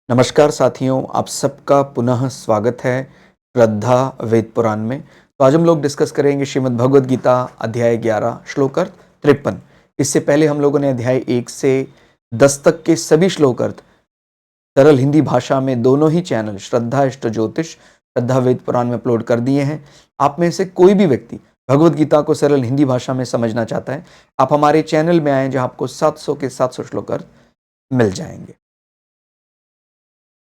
नमस्कार साथियों, आप सबका पुनः स्वागत है श्रद्धा वेद पुराण में। तो आज हम लोग डिस्कस करेंगे श्रीमद् भगवद गीता अध्याय 11 श्लोक अर्थ 53। इससे पहले हम लोगों ने अध्याय 1 से 10 तक के सभी श्लोक अर्थ सरल हिंदी भाषा में दोनों ही चैनल श्रद्धा इष्ट ज्योतिष श्रद्धा वेद पुराण में अपलोड कर दिए हैं। आप में से कोई भी व्यक्ति भगवद गीता को सरल हिंदी भाषा में समझना चाहता है, आप हमारे चैनल में आए जहां आपको 700 के 700 श्लोक अर्थ मिल जाएंगे।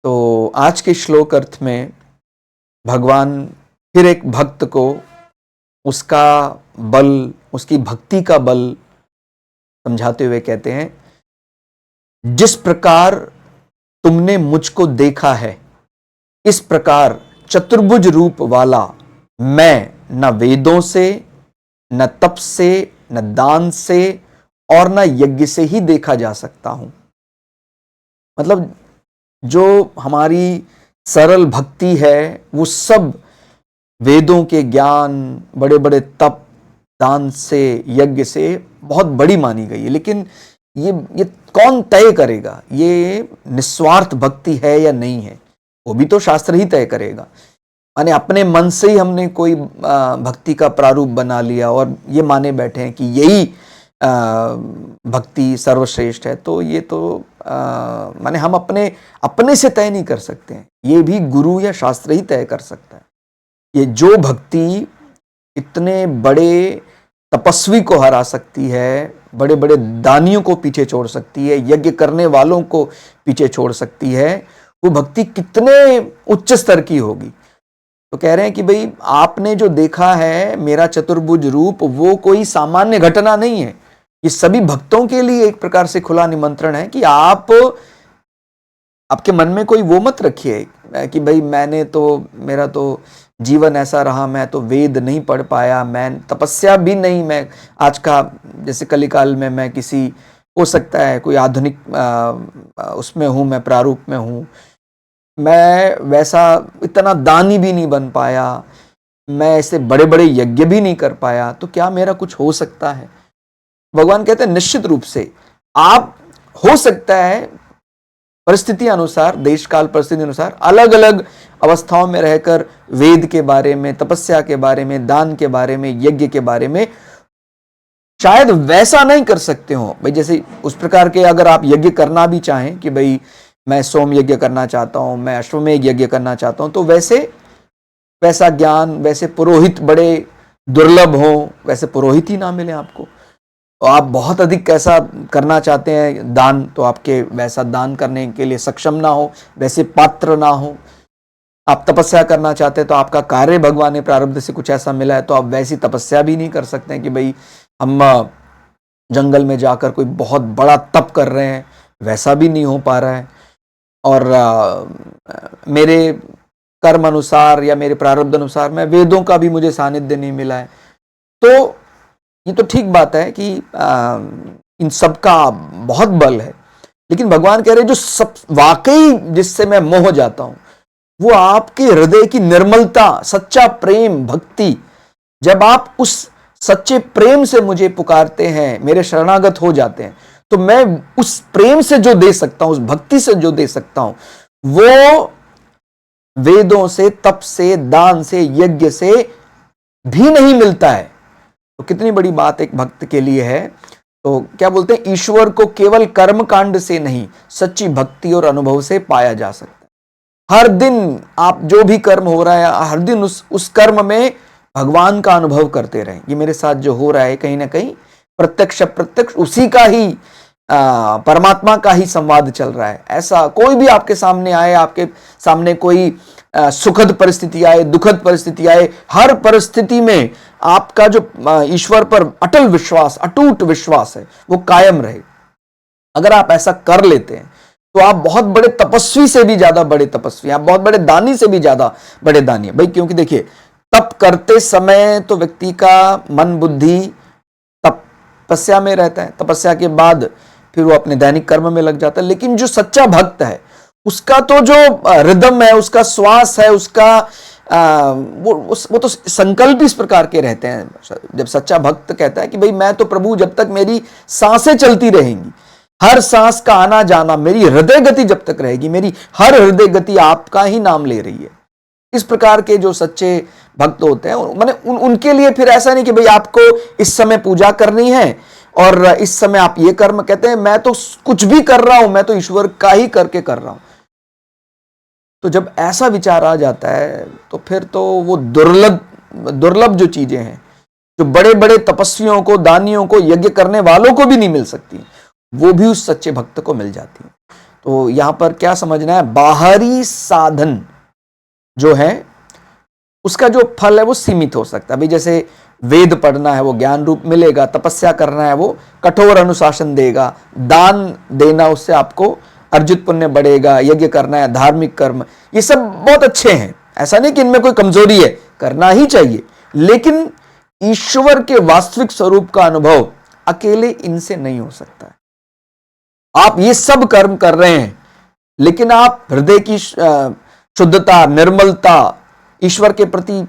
तो आज के श्लोक अर्थ में भगवान फिर एक भक्त को उसका बल, उसकी भक्ति का बल समझाते हुए कहते हैं, जिस प्रकार तुमने मुझको देखा है इस प्रकार चतुर्भुज रूप वाला मैं न वेदों से, न तप से, न दान से और न यज्ञ से ही देखा जा सकता हूं। मतलब जो हमारी सरल भक्ति है वो सब वेदों के ज्ञान, बड़े बड़े तप, दान से, यज्ञ से बहुत बड़ी मानी गई है। लेकिन ये कौन तय करेगा ये निस्वार्थ भक्ति है या नहीं है? वो भी तो शास्त्र ही तय करेगा। माने अपने मन से ही हमने कोई भक्ति का प्रारूप बना लिया और ये माने बैठे हैं कि यही भक्ति सर्वश्रेष्ठ है, तो ये तो माने हम अपने से तय नहीं कर सकते हैं। ये भी गुरु या शास्त्र ही तय कर सकता है। ये जो भक्ति इतने बड़े तपस्वी को हरा सकती है, बड़े बड़े दानियों को पीछे छोड़ सकती है, यज्ञ करने वालों को पीछे छोड़ सकती है, वो भक्ति कितने उच्च स्तर की होगी। तो कह रहे हैं कि भाई आपने जो देखा है मेरा चतुर्भुज रूप, वो कोई सामान्य घटना नहीं है। ये सभी भक्तों के लिए एक प्रकार से खुला निमंत्रण है कि आपके मन में कोई वो मत रखिए कि भाई मेरा तो जीवन ऐसा रहा, मैं तो वेद नहीं पढ़ पाया, मैं तपस्या भी नहीं, मैं आज का जैसे कलिकाल में मैं किसी हो सकता है कोई आधुनिक उसमें हूं, मैं प्रारूप में हूं, मैं वैसा इतना दानी भी नहीं बन पाया, मैं ऐसे बड़े बड़े यज्ञ भी नहीं कर पाया, तो क्या मेरा कुछ हो सकता है? भगवान कहते हैं निश्चित रूप से आप हो सकता है परिस्थिति अनुसार, देश काल परिस्थिति अनुसार अलग अलग अवस्थाओं में रहकर वेद के बारे में, तपस्या के बारे में, दान के बारे में, यज्ञ के बारे में शायद वैसा नहीं कर सकते हो। भाई जैसे उस प्रकार के अगर आप यज्ञ करना भी चाहें कि भाई मैं सोम यज्ञ करना चाहता हूं, मैं अश्वमेध यज्ञ करना चाहता हूं, तो वैसा ज्ञान, वैसे पुरोहित बड़े दुर्लभ हो, वैसे पुरोहित ही ना मिले आपको। और आप बहुत अधिक कैसा करना चाहते हैं दान, तो आपके वैसा दान करने के लिए सक्षम ना हो, वैसे पात्र ना हो। आप तपस्या करना चाहते हैं तो आपका कार्य भगवान ने प्रारब्ध से कुछ ऐसा मिला है, तो आप वैसी तपस्या भी नहीं कर सकते हैं कि भाई हम जंगल में जाकर कोई बहुत बड़ा तप कर रहे हैं, वैसा भी नहीं हो पा रहा है। और मेरे कर्म अनुसार या मेरे प्रारब्ध अनुसार मैं वेदों का भी मुझे सानिध्य नहीं मिला है। तो ये तो ठीक बात है कि इन सब का बहुत बल है, लेकिन भगवान कह रहे जो सब वाकई जिससे मैं मोह जाता हूं वो आपके हृदय की निर्मलता, सच्चा प्रेम, भक्ति। जब आप उस सच्चे प्रेम से मुझे पुकारते हैं, मेरे शरणागत हो जाते हैं, तो मैं उस प्रेम से जो दे सकता हूं, उस भक्ति से जो दे सकता हूं, वो वेदों से, तप से, दान से, यज्ञ से भी नहीं मिलता है। तो कितनी बड़ी बात एक भक्त के लिए है। तो क्या बोलते हैं, ईश्वर को केवल कर्म कांड से नहीं, सच्ची भक्ति और अनुभव से पाया जा सकता है। हर दिन आप जो भी कर्म हो रहा है, हर दिन उस कर्म में भगवान का अनुभव करते रहें। ये मेरे साथ जो हो रहा है कहीं ना कहीं प्रत्यक्ष अप्रत्यक्ष उसी का ही परमात्मा का ही संवाद चल रहा है। ऐसा कोई भी आपके सामने आए, आपके सामने कोई सुखद परिस्थिति आए, दुखद परिस्थिति आए, हर परिस्थिति में आपका जो ईश्वर पर अटल विश्वास, अटूट विश्वास है, वो कायम रहे। अगर आप ऐसा कर लेते हैं तो आप बहुत बड़े तपस्वी से भी ज्यादा बड़े तपस्वी, आप बहुत बड़े दानी से भी ज्यादा बड़े दानी है भाई। क्योंकि देखिए, तप करते समय तो व्यक्ति का मन बुद्धि तपस्या में रहता है, तपस्या के बाद फिर वो अपने दैनिक कर्म में लग जाता है। लेकिन जो सच्चा भक्त है उसका तो जो रिदम है, उसका श्वास है, उसका वो तो संकल्प इस प्रकार के रहते हैं। जब सच्चा भक्त कहता है कि भाई मैं तो प्रभु जब तक मेरी सांसें चलती रहेंगी, हर सांस का आना जाना, मेरी हृदय गति जब तक रहेगी, मेरी हर हृदय गति आपका ही नाम ले रही है। इस प्रकार के जो सच्चे भक्त होते हैं, माने उनके लिए फिर ऐसा नहीं कि भाई आपको इस समय पूजा करनी है और इस समय आप ये कर्म, कहते हैं मैं तो कुछ भी कर रहा हूं, मैं तो ईश्वर का ही करके कर रहा हूं। तो जब ऐसा विचार आ जाता है तो फिर तो वो दुर्लभ जो चीजें हैं, जो बड़े बड़े तपस्वियों को, दानियों को, यज्ञ करने वालों को भी नहीं मिल सकती, वो भी उस सच्चे भक्त को मिल जाती है। तो यहां पर क्या समझना है, बाहरी साधन जो है उसका जो फल है वो सीमित हो सकता है। भाई जैसे वेद पढ़ना है वो ज्ञान रूप मिलेगा, तपस्या करना है वो कठोर अनुशासन देगा, दान देना उससे आपको अर्जित पुण्य बढ़ेगा, यज्ञ करना है, धार्मिक कर्म, ये सब बहुत अच्छे हैं, ऐसा नहीं कि इनमें कोई कमजोरी है, करना ही चाहिए। लेकिन ईश्वर के वास्तविक स्वरूप का अनुभव अकेले इनसे नहीं हो सकता है। आप ये सब कर्म कर रहे हैं लेकिन आप हृदय की शुद्धता, निर्मलता, ईश्वर के प्रति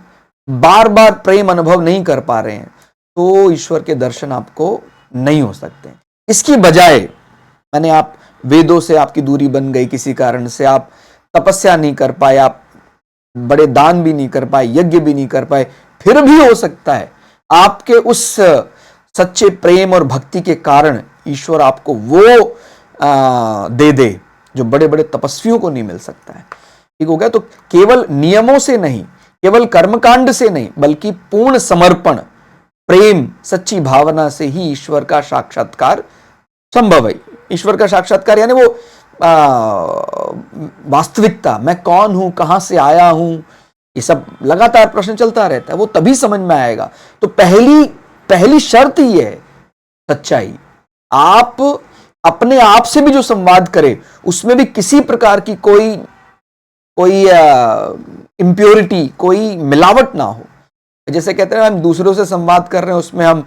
बार बार प्रेम अनुभव नहीं कर पा रहे हैं, तो ईश्वर के दर्शन आपको नहीं हो सकते। इसकी बजाय माने आप वेदों से आपकी दूरी बन गई, किसी कारण से आप तपस्या नहीं कर पाए, आप बड़े दान भी नहीं कर पाए, यज्ञ भी नहीं कर पाए, फिर भी हो सकता है आपके उस सच्चे प्रेम और भक्ति के कारण ईश्वर आपको वो दे दे जो बड़े बड़े तपस्वियों को नहीं मिल सकता है। ठीक हो गया। तो केवल नियमों से नहीं, केवल कर्मकांड से नहीं, बल्कि पूर्ण समर्पण, प्रेम, सच्ची भावना से ही ईश्वर का साक्षात्कार संभव है। ईश्वर का साक्षात्कार यानी वो वास्तविकता, मैं कौन हूं, कहां से आया हूं, ये सब लगातार प्रश्न चलता रहता है, वो तभी समझ में आएगा। तो पहली शर्त ही है सच्चाई। आप अपने आप से भी जो संवाद करें उसमें भी किसी प्रकार की कोई इम्प्योरिटी, कोई मिलावट ना हो। जैसे कहते हैं हम दूसरों से संवाद कर रहे हैं, उसमें हम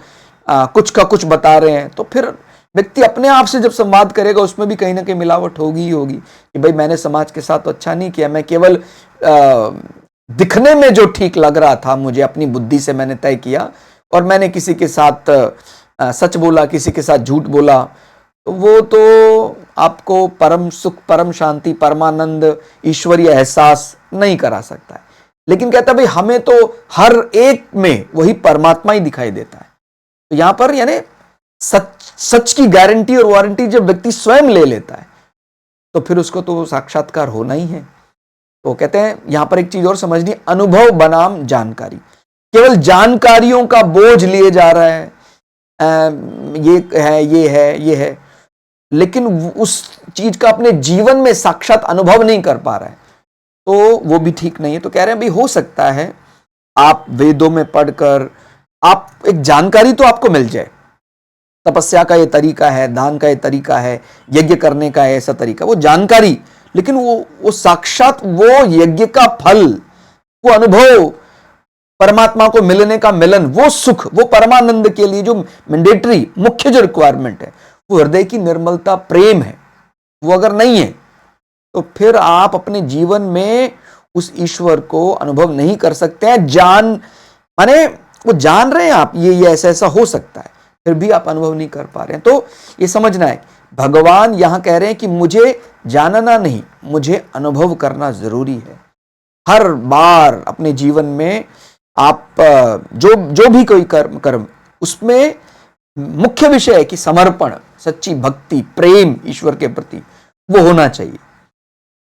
कुछ का कुछ बता रहे हैं, तो फिर व्यक्ति अपने आप से जब संवाद करेगा उसमें भी कहीं ना कहीं मिलावट होगी ही होगी कि भाई मैंने समाज के साथ तो अच्छा नहीं किया, मैं केवल दिखने में जो ठीक लग रहा था मुझे, अपनी बुद्धि से मैंने तय किया और मैंने किसी के साथ सच बोला, किसी के साथ झूठ बोला, तो वो तो आपको परम सुख, परम शांति, परमानंद, ईश्वरीय एहसास नहीं करा सकता है। लेकिन कहता है भाई हमें तो हर एक में वही परमात्मा ही दिखाई देता है। तो यहां पर यानी सच की गारंटी और वारंटी जब व्यक्ति स्वयं ले लेता है तो फिर उसको तो साक्षात्कार होना ही है। तो कहते हैं यहां पर एक चीज और समझनी, अनुभव बनाम जानकारी। केवल जानकारियों का बोझ लिए जा रहा है, ये है, लेकिन उस चीज का अपने जीवन में साक्षात अनुभव नहीं कर पा रहा है, तो वो भी ठीक नहीं है। तो कह रहे हैं भाई हो सकता है आप वेदों में पढ़कर आप एक जानकारी तो आपको मिल जाए, तपस्या का ये तरीका है, दान का ये तरीका है, यज्ञ करने का ऐसा तरीका, वो जानकारी, लेकिन वो साक्षात वो यज्ञ का फल, वो अनुभव, परमात्मा को मिलने का मिलन, वो सुख, वो परमानंद के लिए जो मैंडेटरी मुख्य जो रिक्वायरमेंट है वो हृदय की निर्मलता, प्रेम है, वो अगर नहीं है तो फिर आप अपने जीवन में उस ईश्वर को अनुभव नहीं कर सकते हैं। माने वो जान रहे हैं आप ये ऐसा हो सकता है, फिर भी आप अनुभव नहीं कर पा रहे हैं। तो ये समझना है भगवान यहां कह रहे हैं कि मुझे जानना नहीं, मुझे अनुभव करना जरूरी है। हर बार अपने जीवन में आप जो भी कोई कर्म उसमें मुख्य विषय है कि समर्पण, सच्ची भक्ति, प्रेम ईश्वर के प्रति वो होना चाहिए।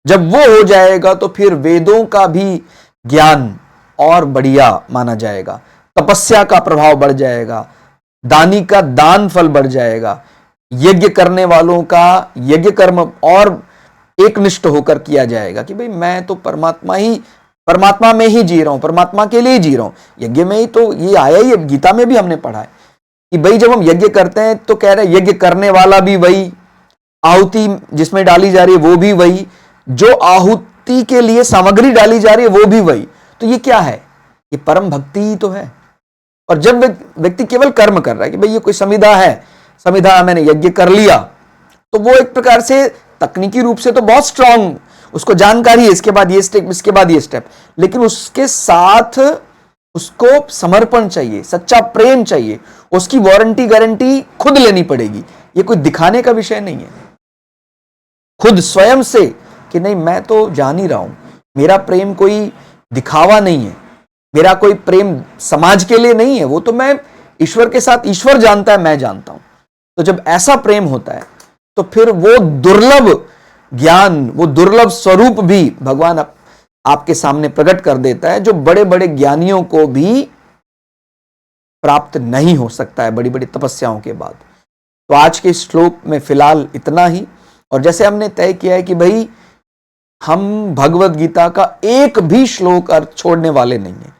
जब वो हो जाएगा तो फिर वेदों का भी ज्ञान और बढ़िया माना जाएगा, तपस्या का प्रभाव बढ़ जाएगा, दानी का दान फल बढ़ जाएगा, यज्ञ करने वालों का यज्ञ कर्म और एकनिष्ठ होकर किया जाएगा कि भाई मैं तो परमात्मा में ही जी रहा हूं, परमात्मा के लिए ही जी रहा हूं। यज्ञ में ही तो ये आया ही, गीता में भी हमने पढ़ा है कि भाई जब हम यज्ञ करते हैं तो कह रहे हैं यज्ञ करने वाला भी वही, आहुति जिसमें डाली जा रही है वो भी वही, जो आहुति के लिए सामग्री डाली जा रही है वो भी वही। तो ये क्या है? ये परम भक्ति ही तो है। और जब व्यक्ति केवल कर्म कर रहा है कि भाई ये कोई संविधा है, संविधा मैंने यज्ञ कर लिया, तो वो एक प्रकार से तकनीकी रूप से तो बहुत स्ट्रांग, उसको जानकारी है, इसके बाद ये स्टेप, इसके बाद ये स्टेप, लेकिन उसके साथ उसको समर्पण चाहिए, सच्चा प्रेम चाहिए, उसकी वारंटी गारंटी खुद लेनी पड़ेगी ये कोई दिखाने का विषय नहीं है, खुद स्वयं से कि नहीं मैं तो जान ही रहा हूं, मेरा प्रेम कोई दिखावा नहीं है, मेरा कोई प्रेम समाज के लिए नहीं है, वो तो मैं ईश्वर के साथ, ईश्वर जानता है, मैं जानता हूं। तो जब ऐसा प्रेम होता है तो फिर वो दुर्लभ ज्ञान, वो दुर्लभ स्वरूप भी भगवान आपके सामने प्रकट कर देता है, जो बड़े बड़े ज्ञानियों को भी प्राप्त नहीं हो सकता है बड़ी बड़ी तपस्याओं के बाद। तो आज के श्लोक में फिलहाल इतना ही। और जैसे हमने तय किया है कि भाई हम भगवत गीता का एक भी श्लोक अर्थ छोड़ने वाले नहीं है।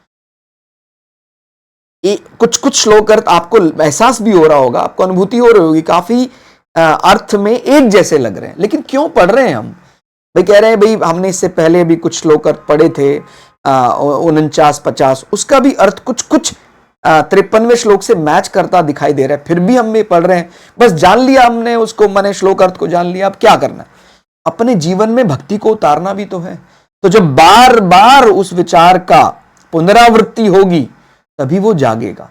कुछ कुछ श्लोक अर्थ आपको एहसास भी हो रहा होगा, आपको अनुभूति हो रही होगी, काफी अर्थ में एक जैसे लग रहे हैं, लेकिन क्यों पढ़ रहे हैं हम? भाई कह रहे हैं भाई हमने इससे पहले भी कुछ श्लोक अर्थ पढ़े थे 49-50, उसका भी अर्थ कुछ कुछ 53वें श्लोक से मैच करता दिखाई दे रहा है, फिर भी हम भी पढ़ रहे हैं। बस जान लिया हमने उसको, मैंने श्लोक अर्थ को जान लिया, अब क्या करना है? अपने जीवन में भक्ति को उतारना भी तो है। तो जब बार बार उस विचार का पुनरावृत्ति होगी तभी वो जागेगा।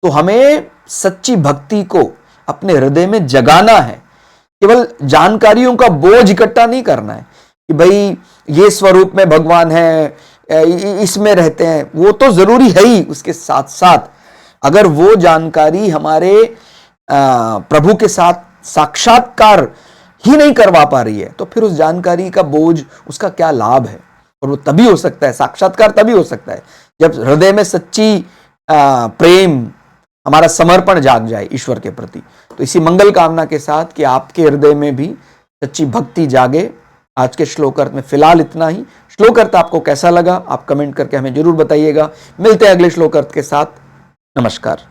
तो हमें सच्ची भक्ति को अपने हृदय में जगाना है, केवल जानकारियों का बोझ इकट्ठा नहीं करना है कि भाई ये स्वरूप में भगवान है, इसमें रहते हैं, वो तो जरूरी है ही। उसके साथ साथ अगर वो जानकारी हमारे प्रभु के साथ साक्षात्कार ही नहीं करवा पा रही है तो फिर उस जानकारी का बोझ, उसका क्या लाभ है? और वो तभी हो सकता है, साक्षात्कार तभी हो सकता है जब हृदय में सच्ची प्रेम, हमारा समर्पण जाग जाए ईश्वर के प्रति। तो इसी मंगल कामना के साथ कि आपके हृदय में भी सच्ची भक्ति जागे। आज के श्लोक अर्थ में फिलहाल इतना ही। श्लोक अर्थ आपको कैसा लगा आप कमेंट करके हमें जरूर बताइएगा। मिलते हैं अगले श्लोक अर्थ के साथ। नमस्कार।